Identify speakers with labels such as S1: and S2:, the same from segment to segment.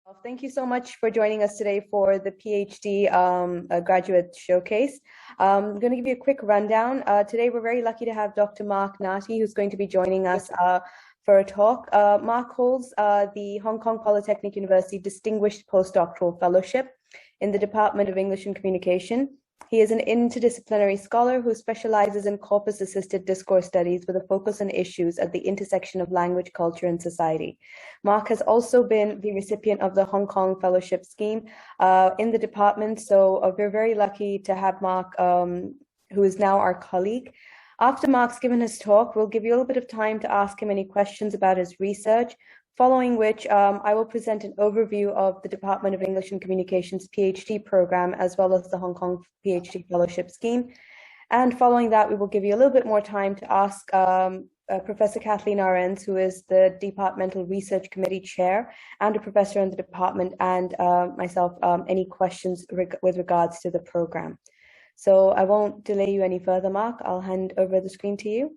S1: Well, thank you so much for joining us today for the PhD graduate showcase. I'm going to give you a quick rundown. Today, we're very lucky to have Dr. Mark Nartey, who's going to be joining us for a talk. Mark holds the Hong Kong Polytechnic University Distinguished Postdoctoral Fellowship in the Department of English and Communication. He is an interdisciplinary scholar who specializes in corpus-assisted discourse studies with a focus on issues at the intersection of language, culture, and society. Mark has also been the recipient of the Hong Kong Fellowship Scheme in the department, so we're very lucky to have Mark, who is now our colleague. After Mark's given his talk, we'll give you a little bit of time to ask him any questions about his research, following which I will present an overview of the Department of English and Communications PhD program, as well as the Hong Kong PhD Fellowship Scheme. And following that, we will give you a little bit more time to ask Professor Kathleen Arends, who is the Departmental Research Committee Chair and a professor in the department, and myself, any questions with regards to the program. So I won't delay you any further, Mark. I'll hand over the screen to you.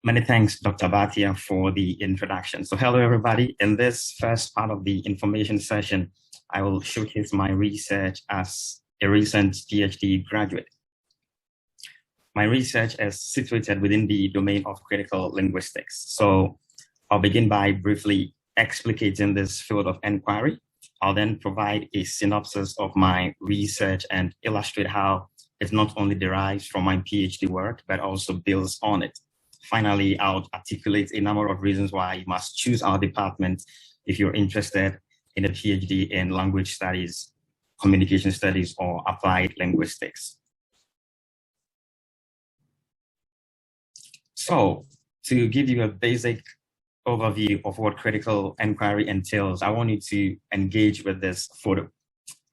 S2: Many thanks, Dr. Bhatia, for the introduction. So hello, everybody. In this first part of the information session, I will showcase my research as a recent PhD graduate. My research is situated within the domain of critical linguistics. So I'll begin by briefly explicating this field of inquiry. I'll then provide a synopsis of my research and illustrate how it not only derives from my PhD work, but also builds on it. Finally, I'll articulate a number of reasons why you must choose our department if you're interested in a PhD in language studies, communication studies, or applied linguistics. So, to give you a basic overview of what critical inquiry entails, I want you to engage with this photo.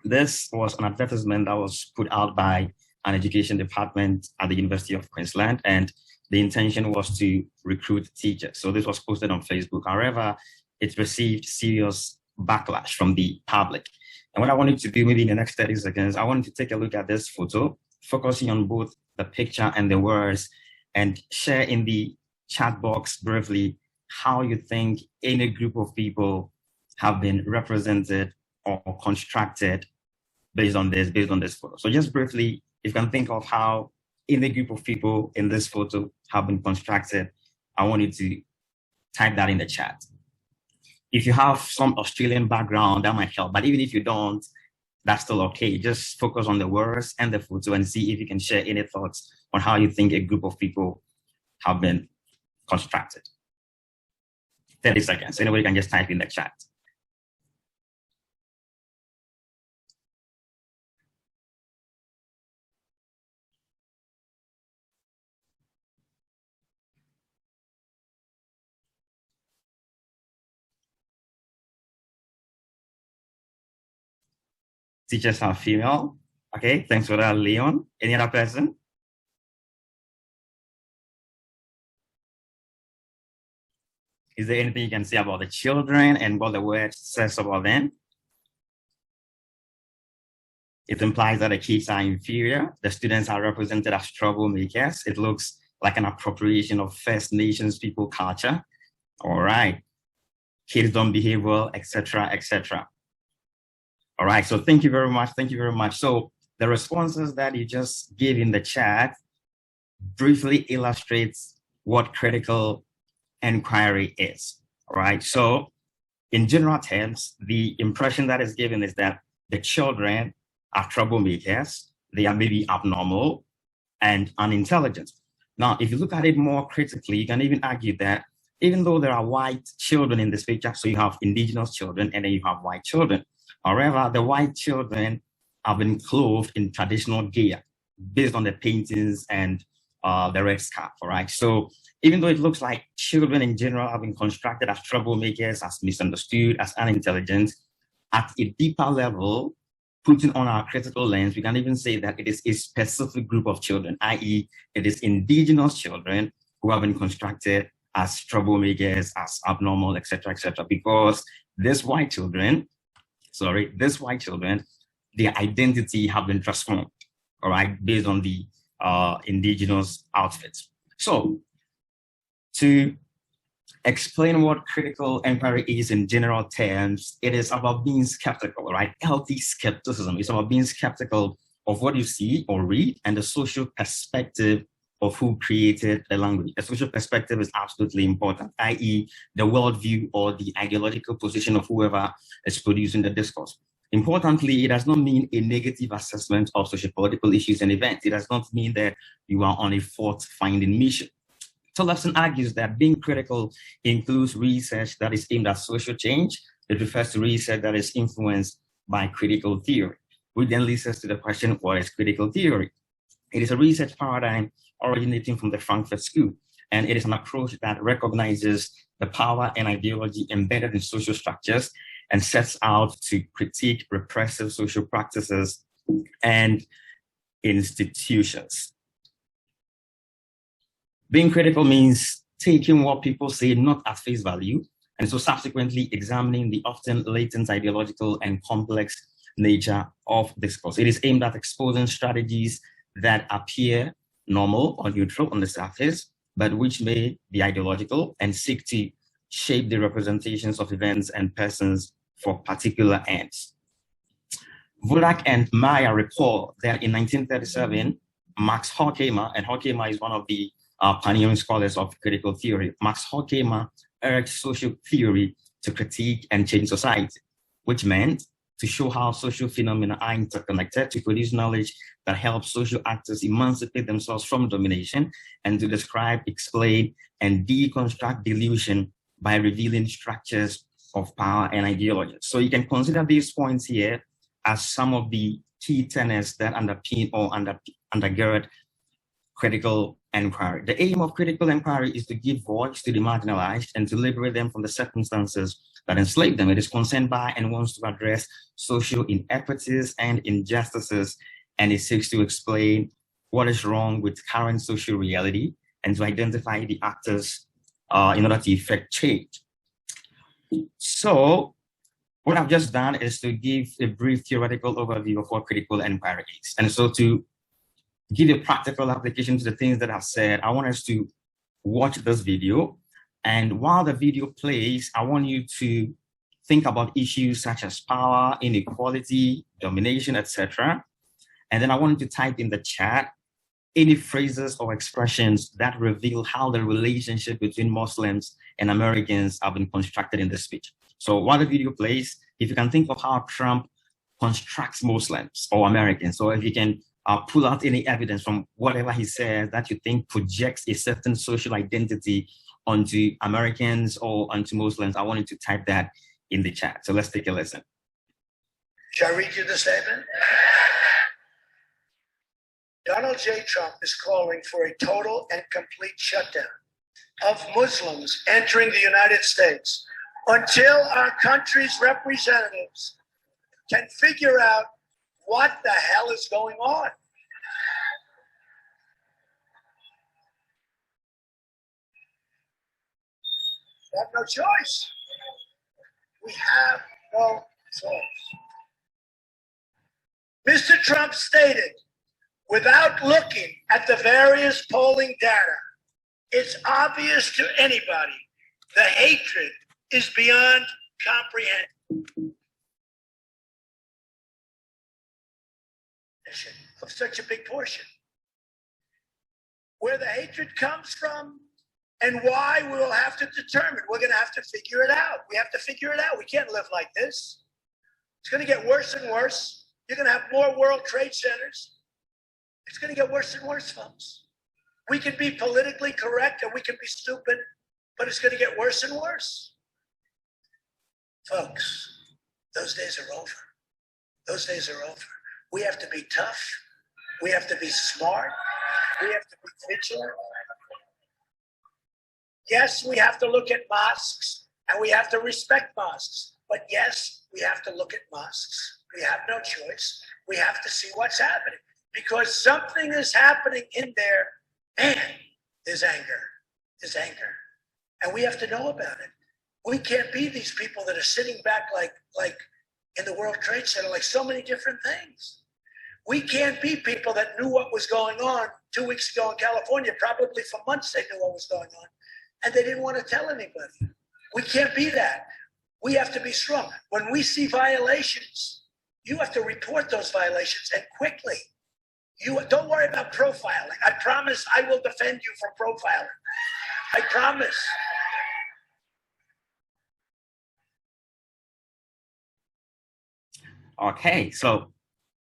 S2: This was an advertisement that was put out by an education department at the University of Queensland, and the intention was to recruit teachers. So this was posted on Facebook. However, it received serious backlash from the public. And what I wanted to do maybe in the next 30 seconds, I wanted to take a look at this photo, focusing on both the picture and the words, and share in the chat box briefly how you think any group of people have been represented or constructed based on this photo. So just briefly, you can think of how in a group of people in this photo have been constructed. I want you to type that in the chat. If you have some Australian background, that might help. But even if you don't, that's still okay. Just focus on the words and the photo and see if you can share any thoughts on how you think a group of people have been constructed. 30 seconds. Anybody can just type in the chat. Teachers are female. Okay, thanks for that, Leon. Any other person? Is there anything you can say about the children and what the word says about them? It implies that the kids are inferior. The students are represented as troublemakers. It looks like an appropriation of First Nations people culture. All right. Kids don't behave well, etc., etc. All right, so thank you very much. Thank you very much. So the responses that you just gave in the chat briefly illustrates what critical inquiry is. All right, so in general terms, the impression that is given is that the children are troublemakers. They are maybe abnormal and unintelligent. Now, if you look at it more critically, you can even argue that even though there are white children in this picture, so you have indigenous children and then you have white children. However, the white children have been clothed in traditional gear based on the paintings and the red scarf, all right? So even though it looks like children in general have been constructed as troublemakers, as misunderstood, as unintelligent, at a deeper level, putting on our critical lens, we can even say that it is a specific group of children, i.e. it is indigenous children who have been constructed as troublemakers, as abnormal, etc., because these white children, their identity have been transformed, all right, based on the indigenous outfits. So to explain what critical inquiry is in general terms, it is about being skeptical, right? Healthy skepticism. It's about being skeptical of what you see or read and the social perspective of who created the language. The social perspective is absolutely important, i.e. the worldview or the ideological position of whoever is producing the discourse. Importantly, it does not mean a negative assessment of sociopolitical issues and events. It does not mean that you are on a fault-finding mission. Tollefson argues that being critical includes research that is aimed at social change. It refers to research that is influenced by critical theory, which then leads us to the question, what is critical theory? It is a research paradigm originating from the Frankfurt School, and it is an approach that recognizes the power and ideology embedded in social structures and sets out to critique repressive social practices and institutions. Being critical means taking what people say not at face value, and so subsequently examining the often latent ideological and complex nature of discourse. It is aimed at exposing strategies that appear normal or neutral on the surface, but which may be ideological and seek to shape the representations of events and persons for particular ends. Wodak and Meyer recall that in 1937, Max Horkheimer, and Horkheimer is one of the pioneering scholars of critical theory, Max Horkheimer urged social theory to critique and change society, which meant to show how social phenomena are interconnected, to produce knowledge that helps social actors emancipate themselves from domination, and to describe, explain, and deconstruct delusion by revealing structures of power and ideology. So you can consider these points here as some of the key tenets that underpin or undergird critical inquiry. The aim of critical inquiry is to give voice to the marginalized and to liberate them from the circumstances that enslave them. It is concerned by and wants to address social inequities and injustices, and it seeks to explain what is wrong with current social reality and to identify the actors in order to effect change. So what I've just done is to give a brief theoretical overview of what critical inquiry is. And so to give a practical application to the things that I've said, I want us to watch this video. And while the video plays, I want you to think about issues such as power, inequality, domination, etc. And then I want you to type in the chat any phrases or expressions that reveal how the relationship between Muslims and Americans have been constructed in this speech. So while the video plays, if you can think of how Trump constructs Muslims or Americans, or if you can pull out any evidence from whatever he says that you think projects a certain social identity onto Americans or onto Muslims, I want you to type that in the chat. So let's take a listen.
S3: Shall I read you the statement? Donald J. Trump is calling for a total and complete shutdown of Muslims entering the United States until our country's representatives can figure out what the hell is going on. We have no choice. We have no choice. Mr. Trump stated, without looking at the various polling data, it's obvious to anybody the hatred is beyond comprehension of such a big portion. Where the hatred comes from and why, we will have to determine. We're going to have to figure it out. We have to figure it out. We can't live like this. It's going to get worse and worse. You're going to have more World Trade Centers. It's going to get worse and worse, folks. We can be politically correct and we can be stupid, but it's going to get worse and worse. Folks, those days are over. Those days are over. We have to be tough. We have to be smart. We have to be vigilant. Yes, we have to look at mosques and we have to respect mosques. But yes, we have to look at mosques. We have no choice. We have to see what's happening because something is happening in there. And there's anger. There's anger. And we have to know about it. We can't be these people that are sitting back like in the World Trade Center, like so many different things. We can't be people that knew what was going on 2 weeks ago in California. Probably for months they knew what was going on, and they didn't want to tell anybody. We can't be that. We have to be strong. When we see violations, you have to report those violations, and quickly. You don't worry about profiling. I promise I will defend you for profiling. I promise.
S2: Okay, so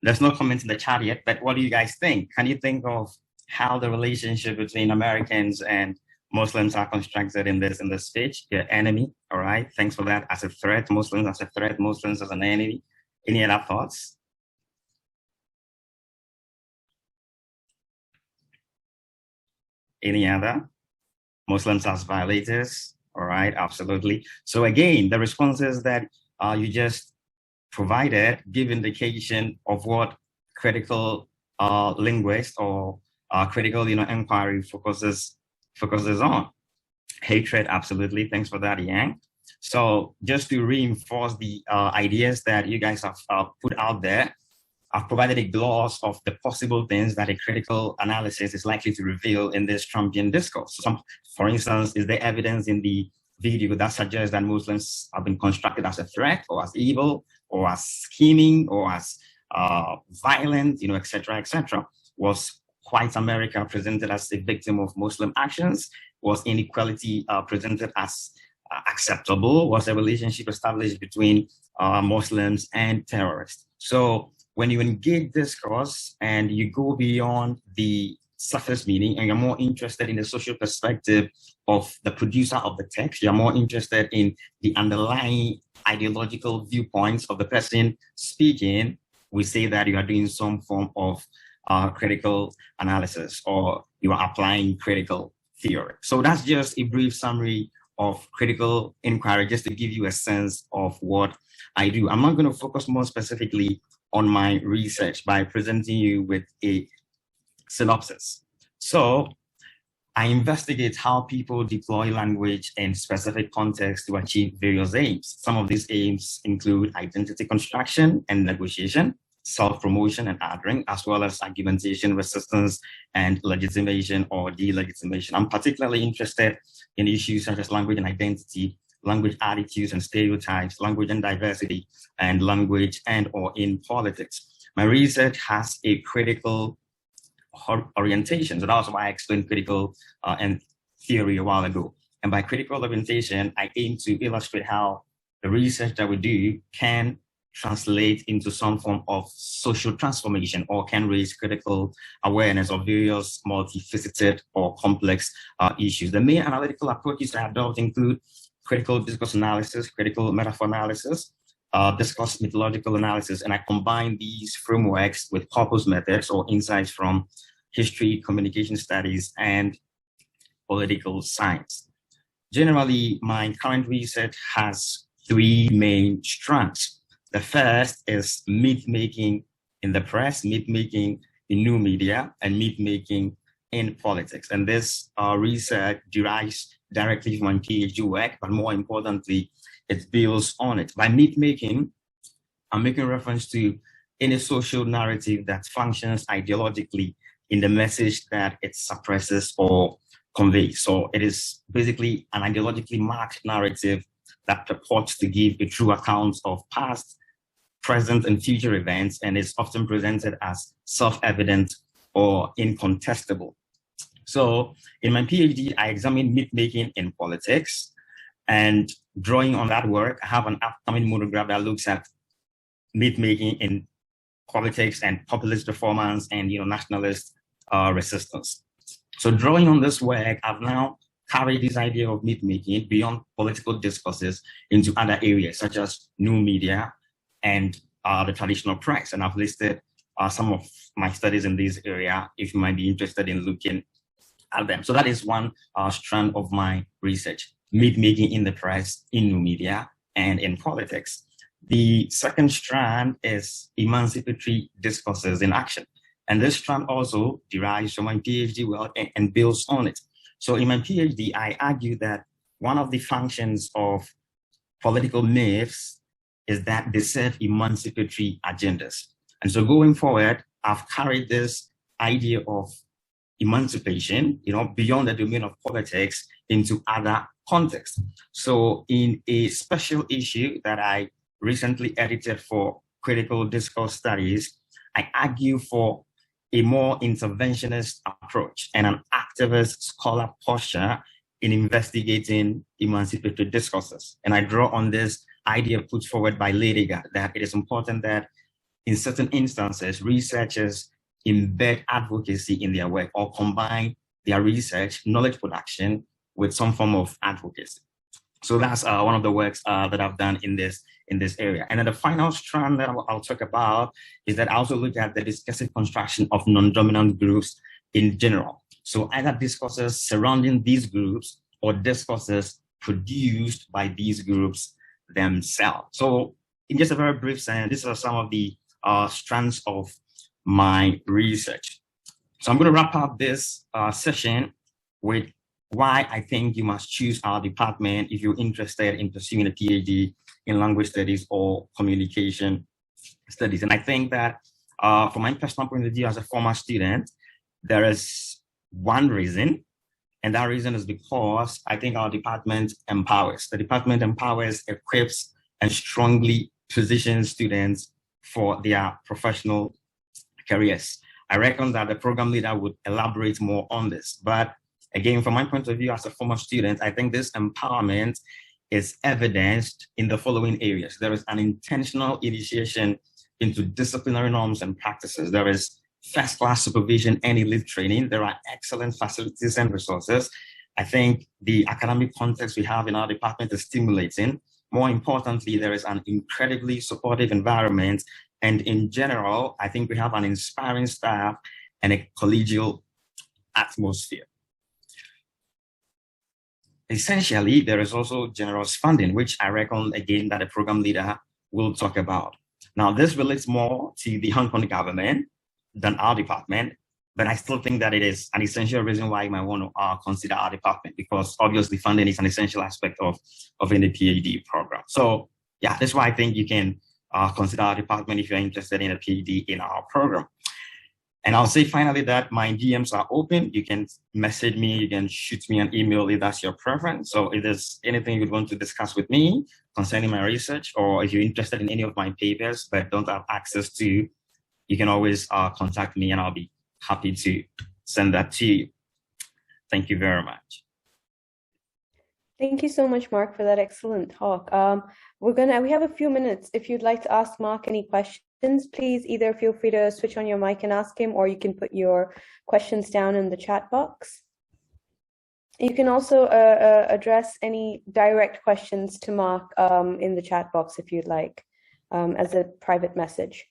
S2: there's no comment in the chat yet, but what do you guys think? Can you think of how the relationship between Americans and Muslims are constructed in this speech? Your enemy, all right? Thanks for that. As a threat, Muslims as a threat, Muslims as an enemy. Any other thoughts? Any other? Muslims as violators, all right, absolutely. So again, the responses that you just provided give indication of what critical linguist or critical inquiry focuses on. Hatred, absolutely. Thanks for that, Yang. So just to reinforce the ideas that you guys have put out there, I've provided a gloss of the possible things that a critical analysis is likely to reveal in this Trumpian discourse. For instance, is there evidence in the video that suggests that Muslims have been constructed as a threat or as evil or as scheming or as violent, etc., etc.? Was white America presented as a victim of Muslim actions? Was inequality presented as acceptable? Was a relationship established between Muslims and terrorists? So when you engage discourse and you go beyond the surface meaning and you're more interested in the social perspective of the producer of the text, you're more interested in the underlying ideological viewpoints of the person speaking, we say that you are doing some form of critical analysis or you are applying critical theory. So that's just a brief summary of critical inquiry, just to give you a sense of what I do. I'm not going to focus more specifically on my research by presenting you with a synopsis. So I investigate how people deploy language in specific contexts to achieve various aims. Some of these aims include identity construction and negotiation, self-promotion and adding, as well as argumentation, resistance, and legitimation or delegitimation. I'm particularly interested in issues such as language and identity, language attitudes and stereotypes, language and diversity, and language and or in politics. My research has a critical orientation. So that's why I explained critical and theory a while ago. And by critical orientation, I aim to illustrate how the research that we do can translate into some form of social transformation or can raise critical awareness of various multifaceted or complex issues. The main analytical approaches I adopt include critical discourse analysis, critical metaphor analysis, discourse methodological analysis, and I combine these frameworks with corpus methods or insights from history, communication studies, and political science. Generally, my current research has three main strands. The first is myth-making in the press, myth-making in new media, and myth-making in politics. And this research derives directly from my PhD work, but more importantly, it builds on it. By myth-making, I'm making reference to any social narrative that functions ideologically in the message that it suppresses or conveys. So it is basically an ideologically marked narrative that purports to give a true account of past, present, and future events, and is often presented as self-evident or incontestable. So in my PhD, I examined myth-making in politics, and drawing on that work, I have an upcoming monograph that looks at myth-making in politics and populist performance and nationalist resistance. So drawing on this work, I've now carried this idea of myth-making beyond political discourses into other areas such as new media and the traditional press. And I've listed some of my studies in this area if you might be interested in looking at them. So that is one strand of my research, myth-making in the press, in new media, and in politics. The second strand is emancipatory discourses in action. And this strand also derives from my PhD work and builds on it. So in my PhD, I argue that one of the functions of political myths is that they serve emancipatory agendas. And so going forward, I've carried this idea of emancipation, beyond the domain of politics into other contexts. So in a special issue that I recently edited for Critical Discourse Studies, I argue for a more interventionist approach and an activist scholar posture in investigating emancipatory discourses. And I draw on this idea put forward by Lydiga that it is important that in certain instances, researchers embed advocacy in their work or combine their research, knowledge production with some form of advocacy. So that's one of the works that I've done in this area. And then the final strand that I'll talk about is that I also look at the discursive construction of non-dominant groups in general. So either discourses surrounding these groups or discourses produced by these groups themselves. So in just a very brief sense, these are some of the strands of my research. So I'm going to wrap up this session with why I think you must choose our department if you're interested in pursuing a PhD in language studies or communication studies. And I think that from my personal point of view as a former student, there is one reason, and that reason is because I think our department empowers. The department empowers, equips, and strongly positions students for their professional careers. I reckon that the program leader would elaborate more on this, but again, from my point of view as a former student, I think this empowerment is evidenced in the following areas. There is an intentional initiation into disciplinary norms and practices. There is first-class supervision and elite training. There are excellent facilities and resources. I think the academic context we have in our department is stimulating. More importantly, there is an incredibly supportive environment. And in general, I think we have an inspiring staff and a collegial atmosphere. Essentially, there is also generous funding, which I reckon, again, that the program leader will talk about. Now, this relates more to the Hong Kong government than our department, but I still think that it is an essential reason why you might want to consider our department, because obviously funding is an essential aspect of any PhD program. So yeah, that's why I think you can consider our department if you're interested in a PhD in our program. And I'll say finally that my DMs are open. You can message me, you can shoot me an email if that's your preference. So if there's anything you'd want to discuss with me concerning my research, or if you're interested in any of my papers but don't have access to, you can always contact me and I'll be happy to send that to you. Thank you very much.
S1: Thank you so much, Mark, for that excellent talk. We have a few minutes. If you'd like to ask Mark any questions, please either feel free to switch on your mic and ask him, or you can put your questions down in the chat box. You can also address any direct questions to Mark in the chat box if you'd like, as a private message.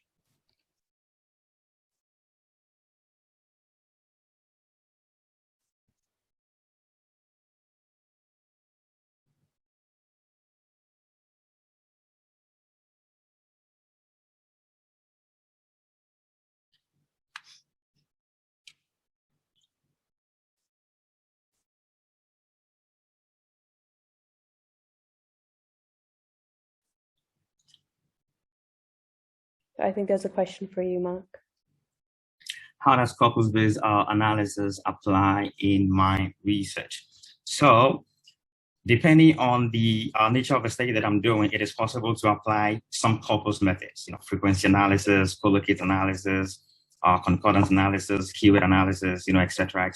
S1: I think there's a question for you, Mark.
S2: How does corpus-based analysis apply in my research? So, depending on the nature of the study that I'm doing, it is possible to apply some corpus methods, frequency analysis, collocate analysis, concordance analysis, keyword analysis, et cetera,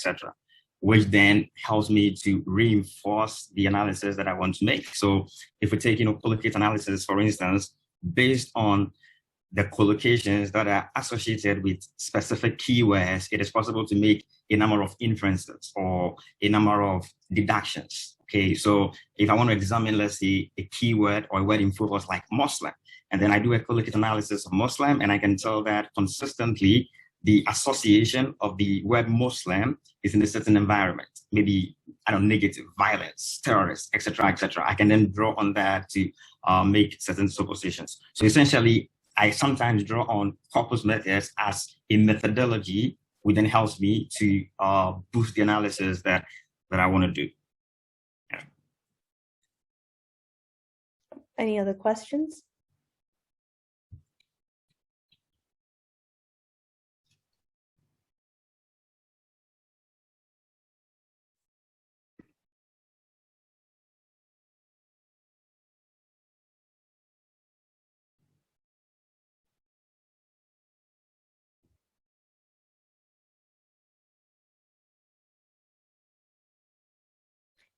S2: which then helps me to reinforce the analysis that I want to make. So if we take, collocate analysis, for instance, based on the collocations that are associated with specific keywords, it is possible to make a number of inferences or a number of deductions. Okay, so if I want to examine, let's say, a keyword or a word in focus like Muslim, and then I do a collocate analysis of Muslim, and I can tell that consistently the association of the word Muslim is in a certain environment, maybe, negative, violence, terrorists, etc., I can then draw on that to make certain suppositions. So essentially, I sometimes draw on corpus methods as a methodology, which then helps me to boost the analysis that I want to do. Yeah.
S1: Any other questions?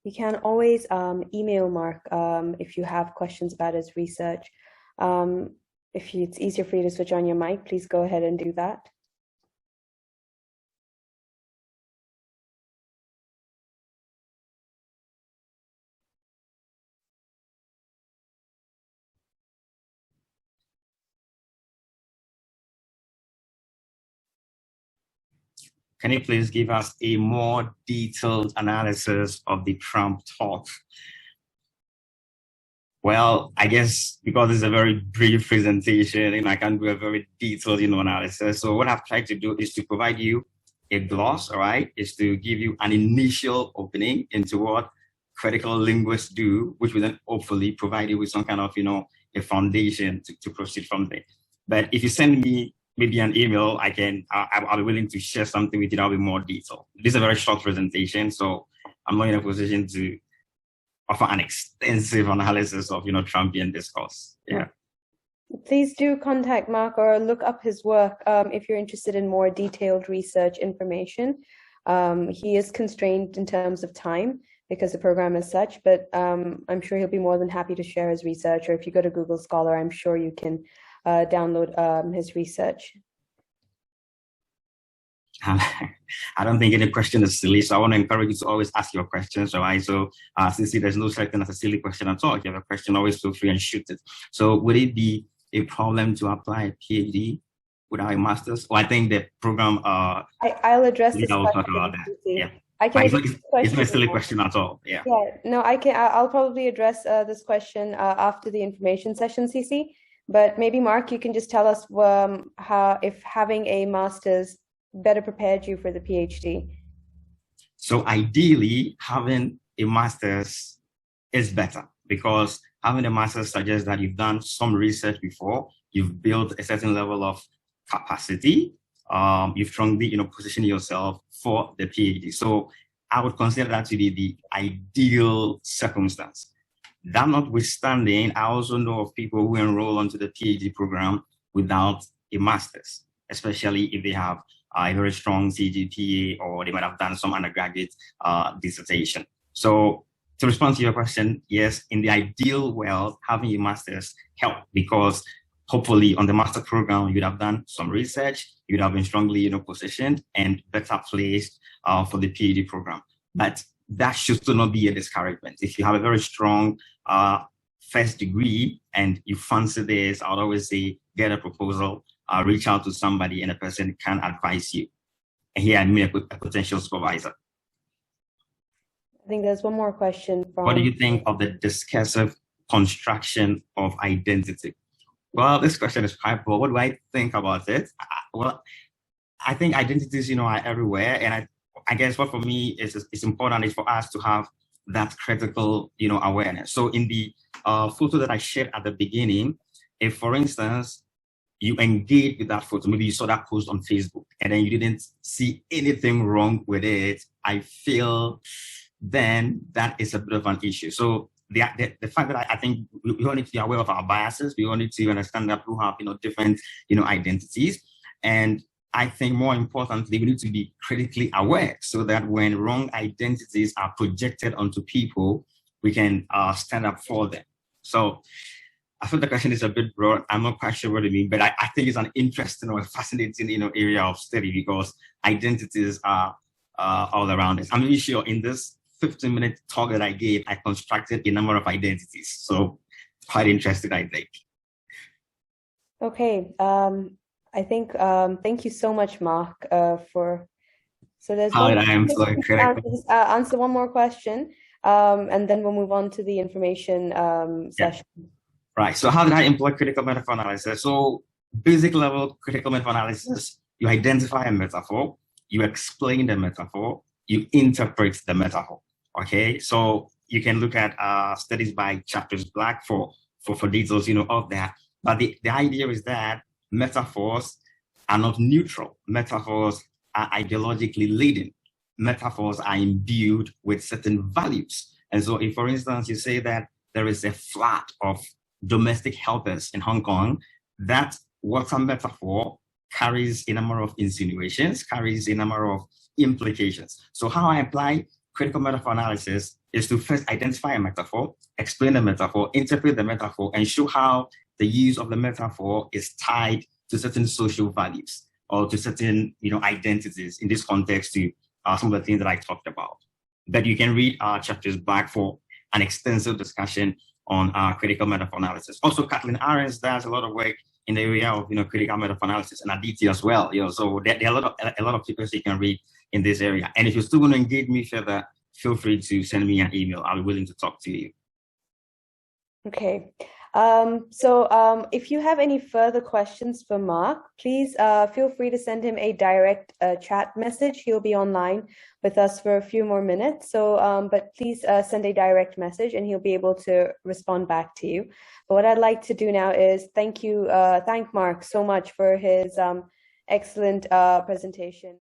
S1: You can always email Mark if you have questions about his research. If it's easier for you to switch on your mic, please go ahead and do that.
S2: Can you please give us a more detailed analysis of the Trump talk? Well, I guess because it's a very brief presentation and I can't do a very detailed, analysis. So what I've tried to do is to provide you a gloss, all right, is to give you an initial opening into what critical linguists do, which will then hopefully provide you with some kind of, a foundation to proceed from there. But if you send me maybe an email, I'll be willing to share something with you that'll be more detailed. This is a very short presentation, so I'm not in a position to offer an extensive analysis of, Trumpian discourse. Yeah.
S1: Please do contact Mark or look up his work if you're interested in more detailed research information. He is constrained in terms of time because the program is such, but I'm sure he'll be more than happy to share his research, or if you go to Google Scholar, I'm sure you can download his research.
S2: I don't think any question is silly, so I want to encourage you to always ask your questions, all right? So since there's no such thing as a silly question at all, if you have a question, always feel free and shoot it. So would it be a problem to apply a PhD without a master's? Well, I think the program
S1: I'll address this question.
S2: Talk about that. Yeah.
S1: It's
S2: not a silly question at all. Yeah.
S1: Yeah. No, I'll probably address this question after the information session, CC. But maybe Mark, you can just tell us if having a master's better prepared you for the PhD.
S2: So ideally, having a master's is better, because having a master's suggests that you've done some research before, you've built a certain level of capacity, you've strongly, positioned yourself for the PhD. So I would consider that to be the ideal circumstance. That notwithstanding, I also know of people who enroll onto the PhD program without a master's, especially if they have a very strong CGPA, or they might have done some undergraduate dissertation. So to respond to your question, yes, in the ideal world, having a master's help, because hopefully on the master program, you would have done some research, you would have been strongly, positioned and better placed for the PhD program. But that should still not be a discouragement. If you have a very strong first degree and you fancy this, I would always say, get a proposal, reach out to somebody, and a person can advise you. And here I mean a potential supervisor.
S1: I think there's one more question from...
S2: What do you think of the discursive construction of identity? Well, this question is quite broad. What do I think about it? Well, I think identities, are everywhere. And I guess what for me is important is for us to have that critical, awareness. So in the photo that I shared at the beginning, if, for instance, you engage with that photo, maybe you saw that post on Facebook and then you didn't see anything wrong with it, I feel then that is a bit of an issue. So the fact that I think we all need to be aware of our biases, we all need to understand that we have, different, identities. And I think more importantly, we need to be critically aware so that when wrong identities are projected onto people, we can stand up for them. So I feel the question is a bit broad. I'm not quite sure what it means, but I think it's an interesting or fascinating, area of study, because identities are all around us. I'm really sure in this 15-minute talk that I gave, I constructed a number of identities. So quite interesting, I think.
S1: Okay. I think, thank you so much, Mark, for, so there's
S2: one, I am so critical.
S1: Answer one more question, and then we'll move on to the information session.
S2: Right, so how did I employ critical metaphor analysis? So basic level critical metaphor analysis, you identify a metaphor, you explain the metaphor, you interpret the metaphor, okay? So you can look at studies by Chapters Black for details, of that. But the idea is that metaphors are not neutral. Metaphors are ideologically leading. Metaphors are imbued with certain values. And so if, for instance, you say that there is a flat of domestic helpers in Hong Kong, that water metaphor carries a number of insinuations, carries a number of implications. So how I apply critical metaphor analysis is to first identify a metaphor, explain the metaphor, interpret the metaphor, and show how the use of the metaphor is tied to certain social values or to certain, identities, in this context to some of the things that I talked about. But you can read our chapters back for an extensive discussion on critical metaphor analysis. Also, Kathleen Ahrens does a lot of work in the area of critical metaphor analysis, and Aditi as well. So there are a lot of papers you can read in this area. And if you're still going to engage me further, feel free to send me an email. I'll be willing to talk to you.
S1: Okay. So if you have any further questions for Mark, please feel free to send him a direct chat message. He'll be online with us for a few more minutes. So, but please send a direct message and he'll be able to respond back to you. But what I'd like to do now is thank Mark so much for his excellent presentation.